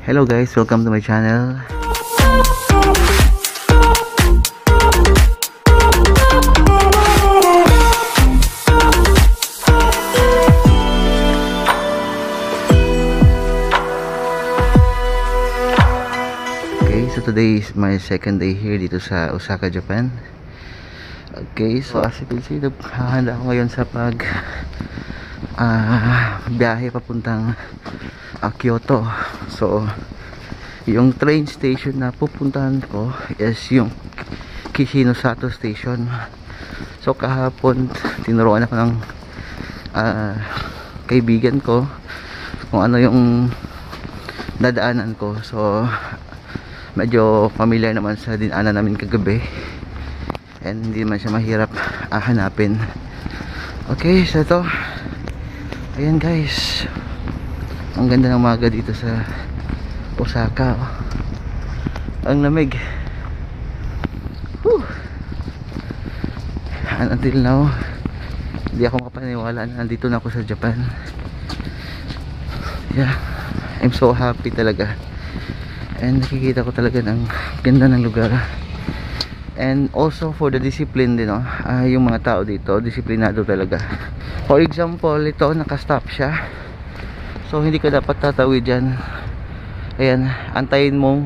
Hello guys, welcome to my channel. Okay, so today is my second day here dito sa Osaka, Japan. Okay, so as you can see, hahanda ako ngayon sa biyahe papuntang Kyoto. So yung train station na pupuntahan ko is yung Kishinosato Station. So kahapon tinuruan ako ng kaibigan ko kung ano yung dadaanan ko. So medyo familiar naman sa dinaanan namin kagabi, and hindi man siya mahirap hanapin. Okay, so ito, ayan guys, ang ganda ng umaga dito sa Osaka. Ang lamig. And until now, hindi ako makapaniwala na nandito na ako sa Japan. Yeah, I'm so happy talaga. And nakikita ko talaga ng ganda ng lugar. And also for the discipline din, yung mga tao dito, disiplinado talaga. For example, ito nakastop siya. So hindi ka dapat tatawid dyan. Ayan, antayin mong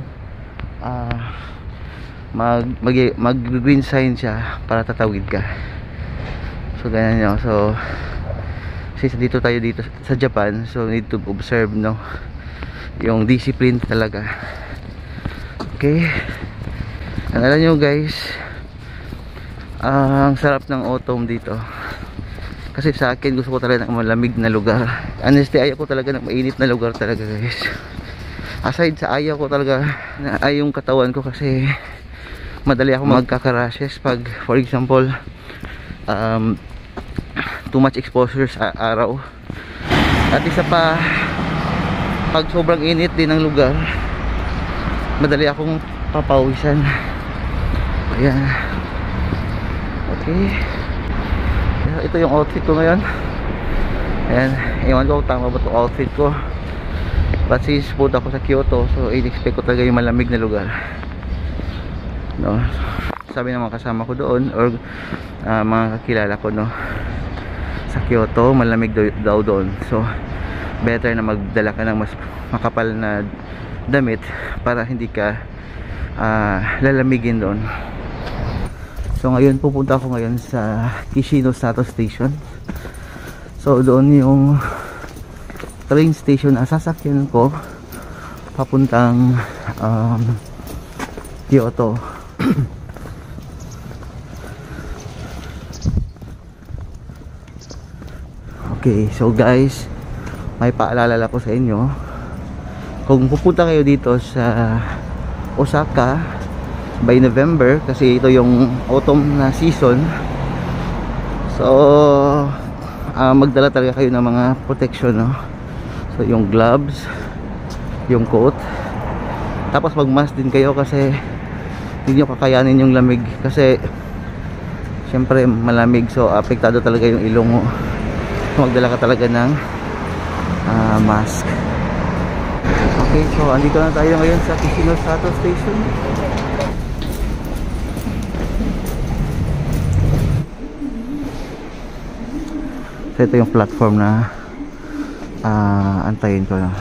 mag green sign siya para tatawid ka. So ganyan yun. So since dito tayo dito sa Japan, so need to observe, no, yung discipline talaga. Okay, and alam nyo guys, ang sarap ng autumn dito. Kasi sa akin, gusto ko talaga ng malamig na lugar. Honestly, ayaw ko talaga ng mainit na lugar talaga guys. Aside sa ayaw ko talaga ay yung katawan ko, kasi madali ako magkakarashes pag, for example, too much exposure sa araw. At isa pa, pag sobrang init din ng lugar, madali akong papawisan. Ayan. Okay, ito yung outfit ko ngayon. Ayan, ewan ko tama ba ito outfit ko, but since punta ako sa Kyoto, so in-expect ko talaga yung malamig na lugar, no? Sabi ng mga kasama ko doon, or mga kakilala ko, no, sa Kyoto malamig daw doon. So better na magdala ka ng mas makapal na damit para hindi ka lalamigin doon. So ngayon pupunta ako ngayon sa Kishinosato Station. So doon yung train station na sasakyan ko papuntang Kyoto. Okay, so guys, may paalala ko sa inyo. Kung pupunta kayo dito sa Osaka by November, kasi ito yung autumn na season, so magdala talaga kayo ng mga protection, no? So yung gloves, yung coat, tapos magmask din kayo, kasi hindi nyo kakayanin yung lamig, kasi syempre malamig, so apektado talaga yung ilong mo. So magdala ka talaga ng mask. Okay, so andito na tayo ngayon sa Kishinosato Station. So ito yung platform na antayin ko na.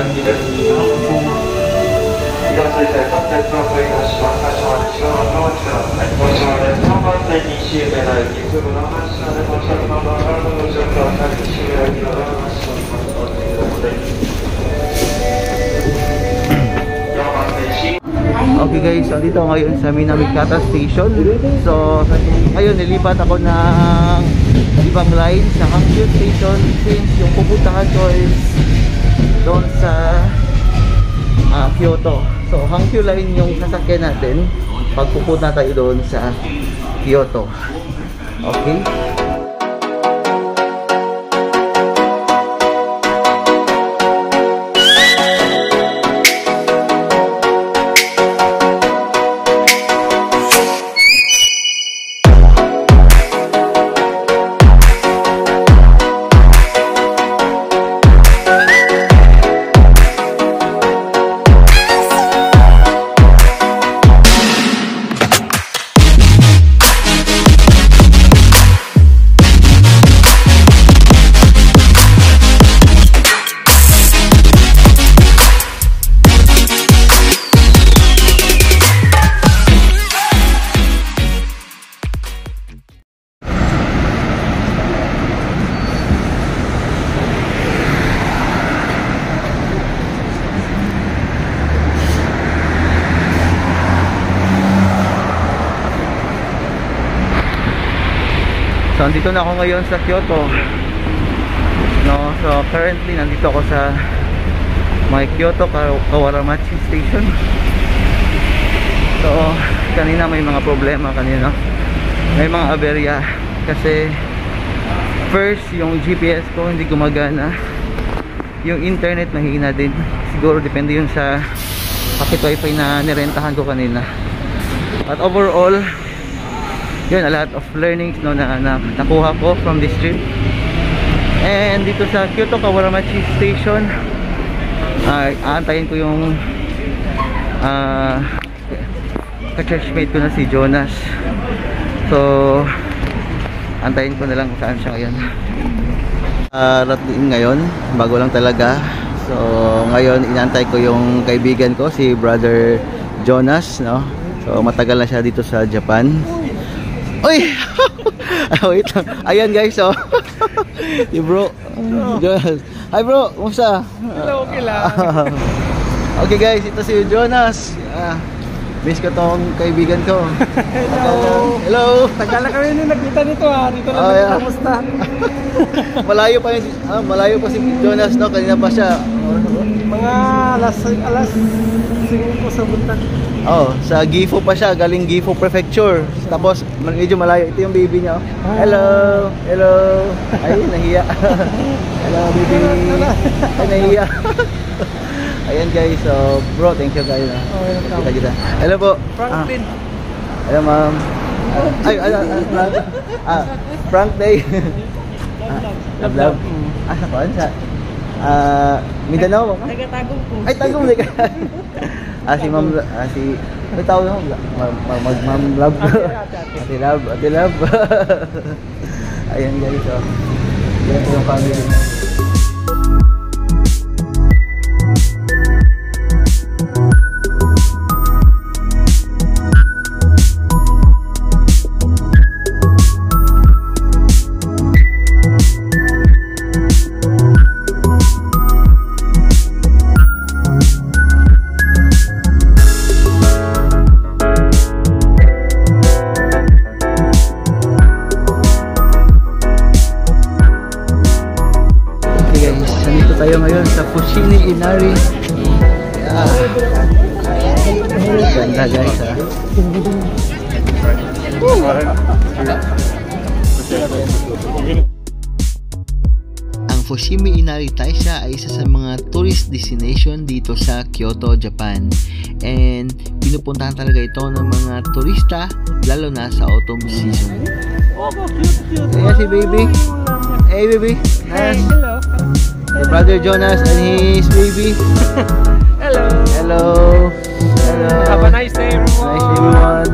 Okay guys, so dito ngayon sa Minamikata Station. So ngayon nilipat ako ng ibang line sa Hankyu Station since yung pupuntahan ko is doon sa Kyoto. So Hankyu line yung sasakyan natin pag pupunta tayo doon sa Kyoto. Okay? So andito na ako ngayon sa Kyoto. No, so currently nandito ako sa may Kyoto Kawaramachi Station. So kanina may mga problema kanina. May mga aberya kasi first yung GPS ko hindi gumagana. Yung internet mahina din. Siguro depende yun sa packet wifi na nirentahan ko kanina. But overall yun, a lot of learnings no, na nakuha ko from this trip. And dito sa Kyoto Kawaramachi Station, aantayin ko yung ka-churchmate ko na si Jonas. So antayin ko na lang kung saan siya ngayon. Rating ngayon, bago lang talaga. So ngayon inaantay ko yung kaibigan ko, si Brother Jonas, no? So matagal na siya dito sa Japan. Uy! Wait lang. Ayan guys, so si bro Jonas. Hi bro, kumusta? Hello, okay lang. Okay guys, ito si Jonas. Miss ko tong kaibigan ko. Hello. Hello. Tagal na kami nagkita nito ha. Dito lang yeah. kamusta. Malayo pa malayo pa si Jonas, no? Kanina pa siya. Mga alas 5 sa buntag. Oh, sa Gifu pa siya, galing Gifu Prefecture. Tapos medyo malayo. Ito yung baby niya. Hello. Hello. Ay, nahiya. Hello baby. Ay, nahiya. Ayan guys, so bro, thank you guys. Kita. Hello po. Franklin. Hello ma'am. Frank Day. Love. Saan sa? Mindanao ba? Taga-Tagum po. Ay, Tagum ka. Si ma'am, si ano tawag mo? Ma'am Love. Ate Love. Ayan guys, so yan yung family. Tayo ngayon sa Fushimi Inari. Ganda guys ha. Ang Fushimi Inari Taisha ay isa sa mga tourist destination dito sa Kyoto, Japan. And pinupuntahan talaga ito ng mga turista lalo na sa autumn season. Oh, cute. Ayan si baby. Hey baby. Hey, hello. Your brother Jonas and his baby. Hello. Hello. Hello. Have a nice day everyone. Nice day everyone.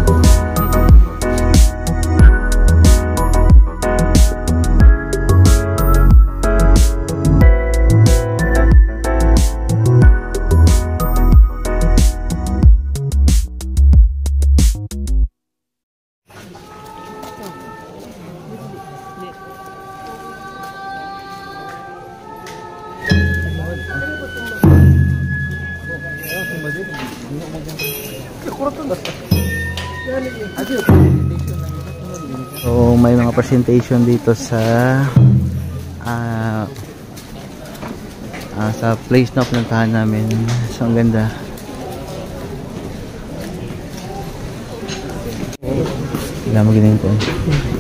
So may mga presentation dito sa sa place na pinuntahan namin. So ang ganda. Wala mo ginayin ko.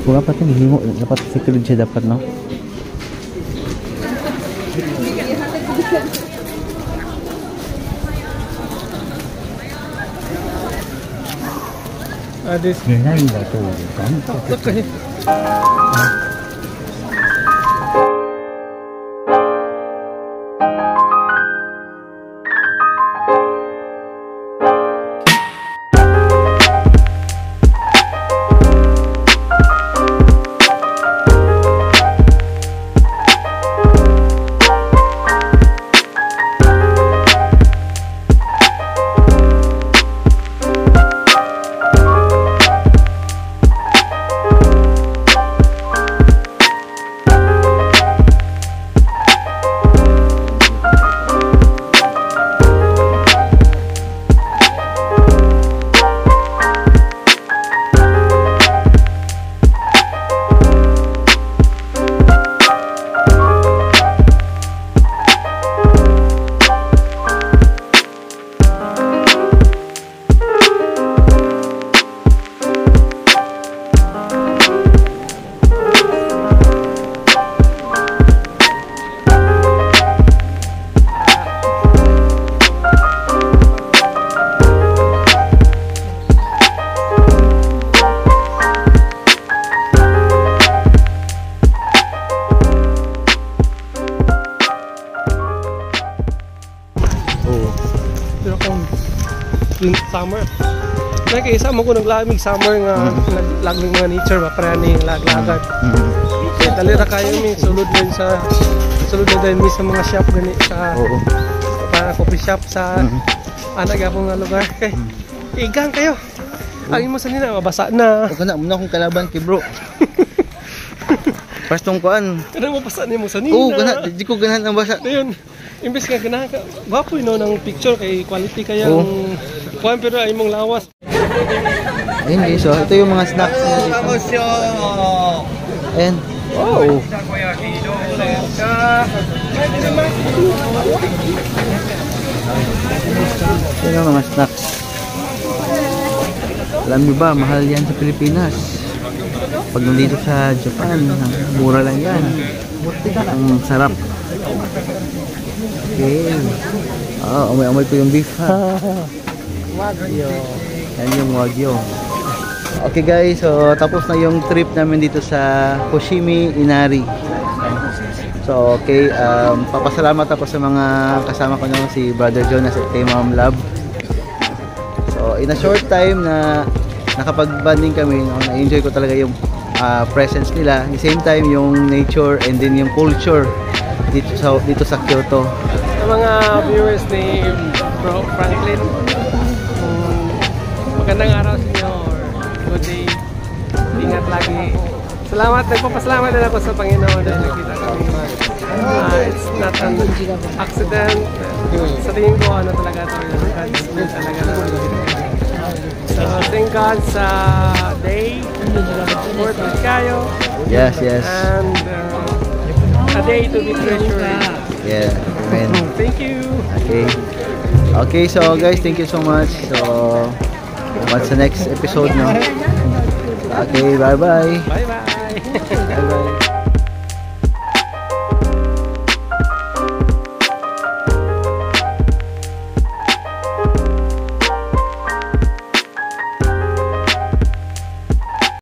Kung dapat hindi mo, dapat secure siya dapat, no? This. Look at it. Summer. Nagkaisa mo ko naglamig summer nga lagmig mga nature ba para ni laglagan. Kaya talira kayo mi sulod din sa sa mga shop gani sa para coffee shop sa anagapong nga lugar. Kay igang kayo. Ang imo sa nina mabasa na. Kana mo na akong kalaban kay bro. Pastong kuan. Kana mo basa nimo sa nina. Oo, kana di ko ganahan ang basa. Ayun. Imbes nga ganahan ka. Gwapo no ng picture kay quality kayang kuan pero ay mong lawas. Ayun guys, so ito yung mga snacks na dito. And wow. Ito yung mga snacks. Alam niyo ba, mahal yan sa Pilipinas. Pag nandito sa Japan, mura lang yan. Ang sarap. Okay. Amoy ko yung beef ha. Wagyu. Yan yung wagyu. Okay guys, so tapos na yung trip namin dito sa Fushimi Inari. So okay, papasalamat ako sa mga kasama ko nung si Brother Jonas at kay Ma'am Love. So in a short time na nakapag-bonding kami, no, na-enjoy ko talaga yung presence nila. At the same time yung nature and then yung culture dito sa Kyoto. Sa mga viewers ni Bro Franklin, magandang araw sa inyo or good day. Ingat lagi. Salamat, nagpapasalamat din ako sa Panginoon dahil nakita kami. It's not an accident. Sa tingin ko, ano talaga ito, God's will talaga. So, thank God sa day. Support with kayo. Yes, yes. And a day to be treasured. Yeah, amen. Thank you. Okay. Okay, so guys, thank you so much. So, what's the next episode now? Okay, bye-bye. Bye-bye. Bye-bye.